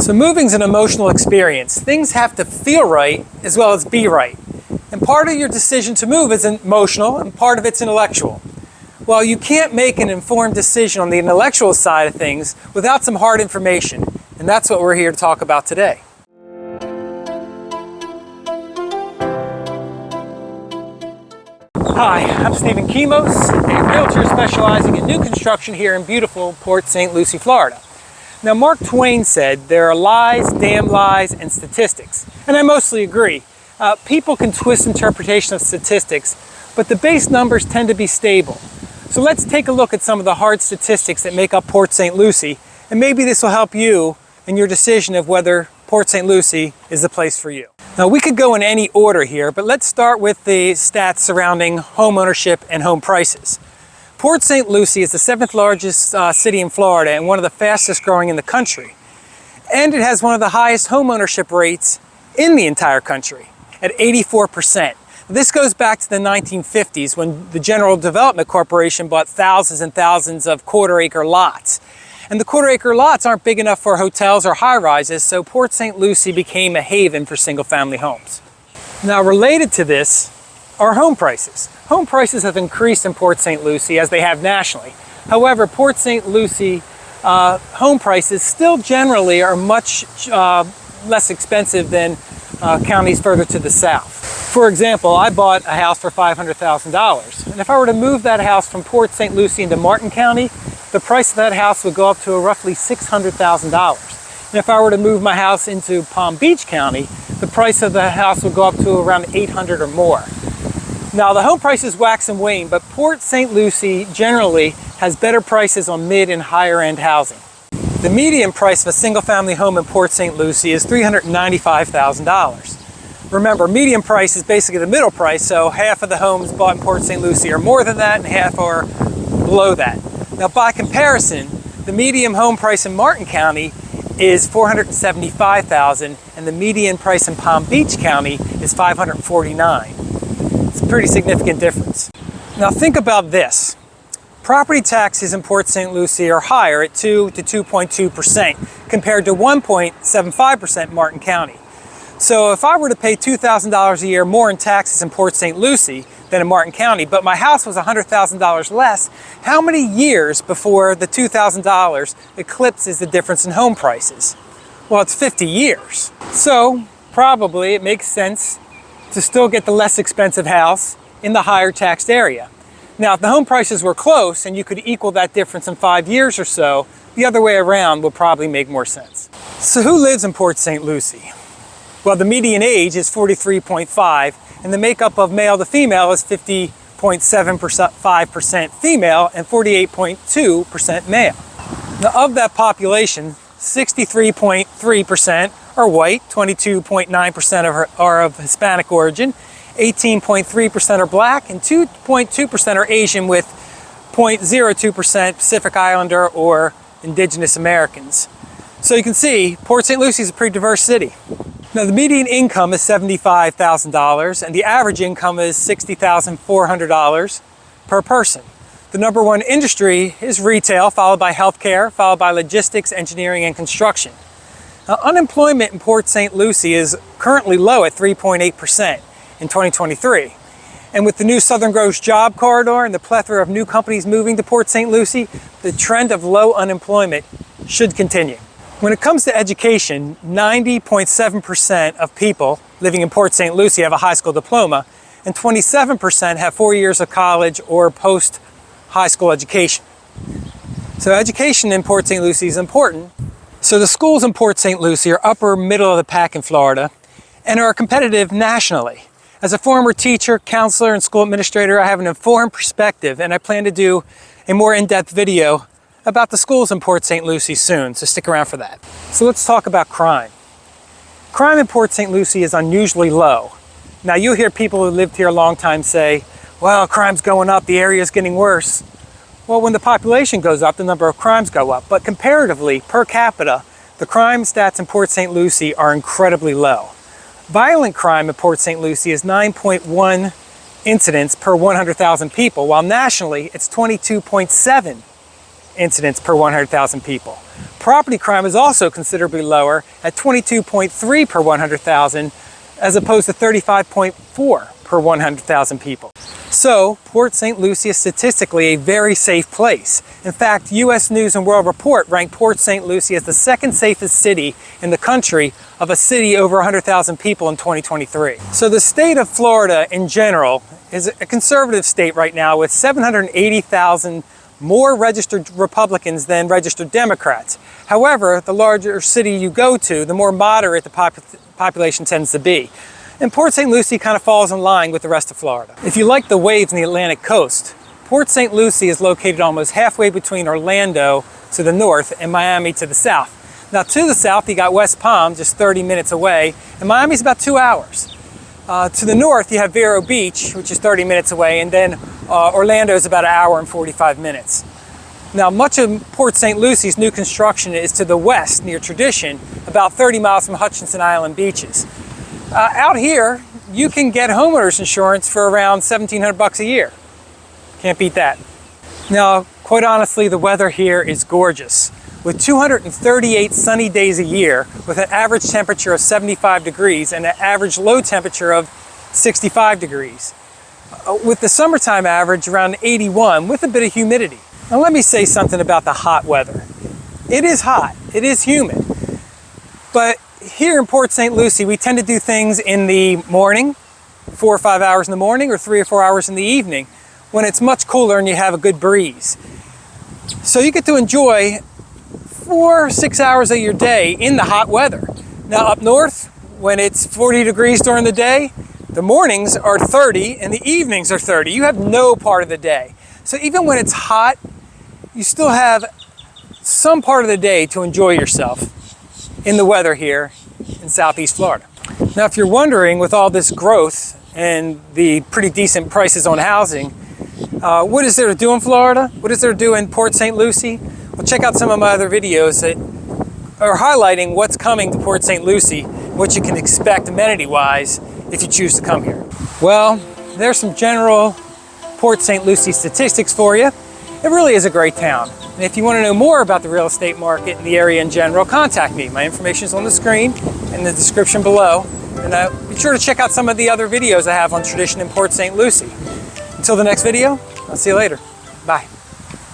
So moving's an emotional experience. Things have to feel right as well as be right. And part of your decision to move is emotional and part of it's intellectual. Well, you can't make an informed decision on the intellectual side of things without some hard information. And that's what we're here to talk about today. Hi, I'm Stephen Kimos, a realtor specializing in new construction here in beautiful Port St Lucie, Florida. Now, Mark Twain said there are lies, damn lies, and statistics. And I mostly agree. People can twist interpretation of statistics, but the base numbers tend to be stable. So let's take a look at some of the hard statistics that make up Port St Lucie, and maybe this will help you in your decision of whether Port St Lucie is the place for you. Now, we could go in any order here, but let's start with the stats surrounding home ownership and home prices. Port St Lucie is the 7th largest city in Florida and one of the fastest growing in the country. And it has one of the highest home ownership rates in the entire country at 84%. This goes back to the 1950s when the General Development Corporation bought thousands and thousands of quarter-acre lots. And the quarter-acre lots aren't big enough for hotels or high-rises, so Port St Lucie became a haven for single-family homes. Now, related to this are home prices. Home prices have increased in Port St Lucie as they have nationally. However, Port St Lucie home prices still generally are much less expensive than counties further to the south. For example, I bought a house for $500,000. And if I were to move that house from Port St Lucie into Martin County, the price of that house would go up to roughly $600,000. And if I were to move my house into Palm Beach County, the price of the house would go up to around $800,000 or more. Now, the home prices wax and wane, but Port St Lucie generally has better prices on mid and higher end housing. The median price of a single family home in Port St Lucie is $395,000. Remember, median price is basically the middle price, so half of the homes bought in Port St Lucie are more than that and half are below that. Now, by comparison, the median home price in Martin County is $475,000 and the median price in Palm Beach County is $549,000. It's a pretty significant difference. Now, think about this. Property taxes in Port St Lucie are higher at 2 to 2.2% compared to 1.75% in Martin County. So if I were to pay $2,000 a year more in taxes in Port St Lucie than in Martin County, but my house was $100,000 less, how many years before the $2,000 eclipses the difference in home prices? Well, it's 50 years. So probably it makes sense to still get the less expensive house in the higher taxed area. Now, if the home prices were close and you could equal that difference in 5 years or so, the other way around would probably make more sense. So who lives in Port St Lucie? Well, the median age is 43.5, and the makeup of male to female is 50.75% female and 48.2% male. Now, of that population, 63.3% are white, 22.9% are of Hispanic origin, 18.3% are black, and 2.2% are Asian, with 0.02% Pacific Islander or Indigenous Americans. So you can see, Port St Lucie is a pretty diverse city. Now, the median income is $75,000 and the average income is $60,400 per person. The number one industry is retail, followed by healthcare, followed by logistics, engineering, and construction. Now, unemployment in Port St Lucie is currently low at 3.8% in 2023. And with the new Southern Groves Job Corridor and the plethora of new companies moving to Port St Lucie, the trend of low unemployment should continue. When it comes to education, 90.7% of people living in Port St Lucie have a high school diploma, and 27% have 4 years of college or post-high school education. So education in Port St Lucie is important. So the schools in Port St Lucie are upper middle of the pack in Florida and are competitive nationally. As a former teacher, counselor, and school administrator, I have an informed perspective, and I plan to do a more in-depth video about the schools in Port St Lucie soon, so stick around for that. So let's talk about crime. Crime in Port St Lucie is unusually low. Now, you'll hear people who lived here a long time say, well, crime's going up, the area's getting worse. Well, when the population goes up, the number of crimes go up. But comparatively, per capita, the crime stats in Port St Lucie are incredibly low. Violent crime in Port St Lucie is 9.1 incidents per 100,000 people, while nationally it's 22.7 incidents per 100,000 people. Property crime is also considerably lower at 22.3 per 100,000 as opposed to 35.4 per 100,000 people. So, Port St Lucie is statistically a very safe place. In fact, U.S. News & World Report ranked Port St Lucie as the second safest city in the country of a city over 100,000 people in 2023. So the state of Florida in general is a conservative state right now with 780,000 more registered Republicans than registered Democrats. However, the larger city you go to, the more moderate the population tends to be. And Port St Lucie kind of falls in line with the rest of Florida. If you like the waves in the Atlantic coast, Port St Lucie is located almost halfway between Orlando to the north and Miami to the south. Now to the south, you got West Palm, just 30 minutes away, and Miami's about 2 hours. To the north, you have Vero Beach, which is 30 minutes away, and then Orlando is about 1 hour and 45 minutes. Now, much of Port St Lucie's new construction is to the west, near Tradition, about 30 miles from Hutchinson Island beaches. Out here, you can get homeowners insurance for around $1,700 a year. Can't beat that. Now, quite honestly, the weather here is gorgeous. With 238 sunny days a year, with an average temperature of 75 degrees and an average low temperature of 65 degrees. With the summertime average around 81 with a bit of humidity. Now let me say something about the hot weather. It is hot, it is humid, but here in Port St Lucie, we tend to do things in the morning, 4 or 5 hours in the morning, or 3 or 4 hours in the evening, when it's much cooler and you have a good breeze. So you get to enjoy 4 or 6 hours of your day in the hot weather. Now up north, when it's 40 degrees during the day, the mornings are 30 and the evenings are 30. You have no part of the day. So even when it's hot, you still have some part of the day to enjoy yourself in the weather here in Southeast Florida. Now, if you're wondering, with all this growth and the pretty decent prices on housing, what is there to do in Florida? What is there to do in Port St Lucie? Well, check out some of my other videos that are highlighting what's coming to Port St Lucie, what you can expect amenity-wise if you choose to come here. Well, there's some general Port St Lucie statistics for you. It really is a great town. And if you want to know more about the real estate market in the area in general, contact me. My information is on the screen in the description below. And be sure to check out some of the other videos I have on tradition in Port St Lucie. Until the next video, I'll see you later. Bye.